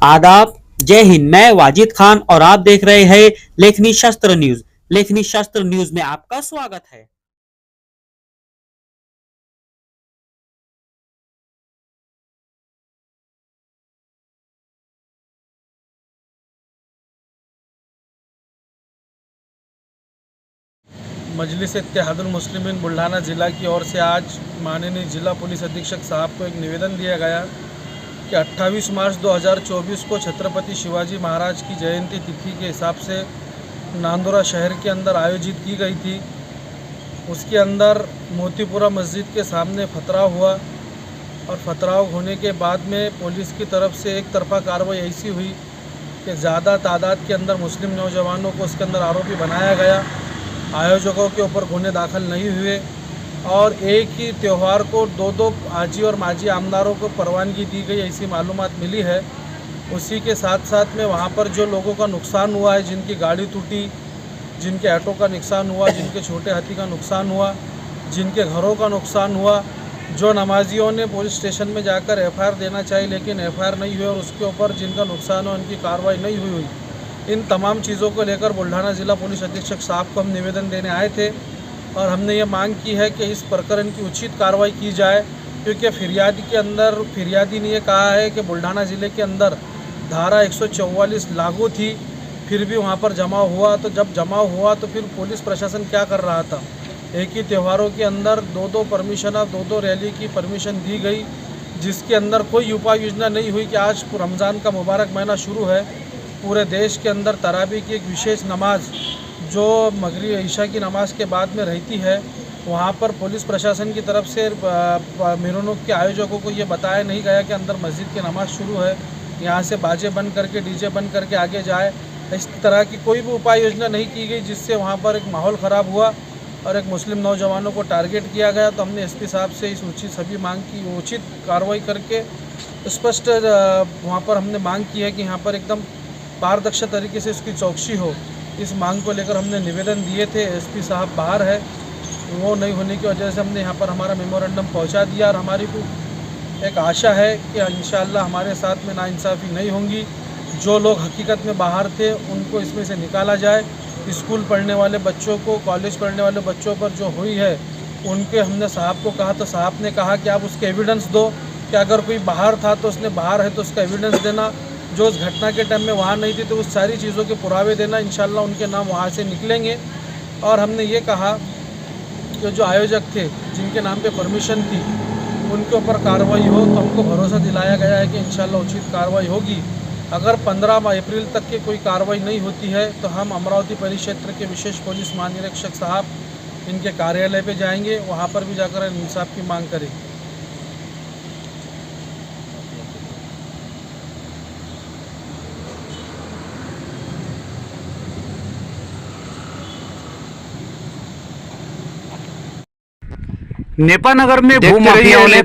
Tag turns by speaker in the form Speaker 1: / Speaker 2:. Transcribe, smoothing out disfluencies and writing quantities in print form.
Speaker 1: आदाब, जय हिंद। मैं वाजिद खान और आप देख रहे हैं लेखनी शास्त्र न्यूज। लेखनी शास्त्र न्यूज में आपका स्वागत है।
Speaker 2: मजलिस इत्तेहादुल मुस्लिमीन बुल्ढाना ज़िला की ओर से आज माननीय जिला पुलिस अधीक्षक साहब को एक निवेदन दिया गया कि 28 मार्च 2024 को छत्रपति शिवाजी महाराज की जयंती तिथि के हिसाब से नांदोरा शहर के अंदर आयोजित की गई थी। उसके अंदर मोतीपुरा मस्जिद के सामने पथराव हुआ और पथराव होने के बाद में पुलिस की तरफ से एक तरफा कार्रवाई ऐसी हुई कि ज़्यादा तादाद के अंदर मुस्लिम नौजवानों को उसके अंदर आरोपी बनाया गया। आयोजकों के ऊपर गुने दाखिल नहीं हुए और एक ही त्यौहार को दो आजी और माजी आमदारों को परवानगी दी गई, ऐसी मालूमात मिली है। उसी के साथ साथ में वहाँ पर जो लोगों का नुकसान हुआ है, जिनकी गाड़ी टूटी, जिनके ऑटो का नुकसान हुआ, जिनके छोटे हाथी का नुकसान हुआ, जिनके घरों का नुकसान हुआ, जो नमाजियों ने पुलिस स्टेशन में जाकर एफआईआर देना चाहिए लेकिन एफआईआर नहीं हुई और उसके ऊपर जिनका नुकसान हुआ उनकी कार्रवाई नहीं हुई। इन तमाम चीज़ों को लेकर बुल्ढाना ज़िला पुलिस अधीक्षक साहब को हम निवेदन देने आए थे और हमने ये मांग की है कि इस प्रकरण की उचित कार्रवाई की जाए, क्योंकि फिरियादी ने ये कहा है कि बुल्ढाना ज़िले के अंदर धारा 144 लागू थी, फिर भी वहाँ पर जमाव हुआ। तो जब जमाव हुआ तो फिर पुलिस प्रशासन क्या कर रहा था, एक ही त्योहारों के अंदर दो परमिशन और दो रैली की परमिशन दी गई, जिसके अंदर कोई उपाय योजना नहीं हुई कि आज रमज़ान का मुबारक महीना शुरू है। पूरे देश के अंदर तरावी की एक विशेष नमाज जो मगरिब ईशा की नमाज के बाद में रहती है, वहाँ पर पुलिस प्रशासन की तरफ से मिरवणुक के आयोजकों को ये बताया नहीं गया कि अंदर मस्जिद की नमाज शुरू है, यहाँ से बाजे बंद करके डीजे बंद करके आगे जाए। इस तरह की कोई भी उपाय योजना नहीं की गई, जिससे वहाँ पर एक माहौल ख़राब हुआ और एक मुस्लिम नौजवानों को टारगेट किया गया। तो हमने एसपी साहब से इस सभी मांग की उचित कार्रवाई करके स्पष्ट वहाँ पर हमने मांग की है कि यहाँ पर एकदम पारदर्शी तरीके से इसकी चौकसी हो। इस मांग को लेकर हमने निवेदन दिए थे। एसपी साहब बाहर है, वो नहीं होने की वजह से हमने यहाँ पर हमारा मेमोरेंडम पहुँचा दिया और हमारी एक आशा है कि इंशाअल्लाह हमारे साथ में नाइंसाफ़ी नहीं होंगी। जो लोग हकीकत में बाहर थे उनको इसमें से निकाला जाए। स्कूल पढ़ने वाले बच्चों को, कॉलेज पढ़ने वाले बच्चों पर जो हुई है उनके हमने साहब को कहा तो साहब ने कहा कि आप उसके एविडेंस दो कि अगर कोई बाहर था तो उसने बाहर है तो उसका एविडेंस देना, जो उस घटना के टाइम में वहाँ नहीं थी तो उस सारी चीज़ों के पुरावे देना। इंशाल्लाह उनके नाम वहाँ से निकलेंगे। और हमने ये कहा कि जो आयोजक थे जिनके नाम पे परमिशन थी उनके ऊपर कार्रवाई हो, तो हमको भरोसा दिलाया गया है कि इंशाल्लाह उचित कार्रवाई होगी। अगर 15 अप्रैल तक की कोई कार्रवाई नहीं होती है तो हम अमरावती परिक्षेत्र के विशेष पुलिस महानिरीक्षक साहब इनके कार्यालय पे जाएंगे, वहाँ पर भी जाकर इंसाफ की मांग करेंगे।
Speaker 3: नेपानगर में भूमाफियाओं ने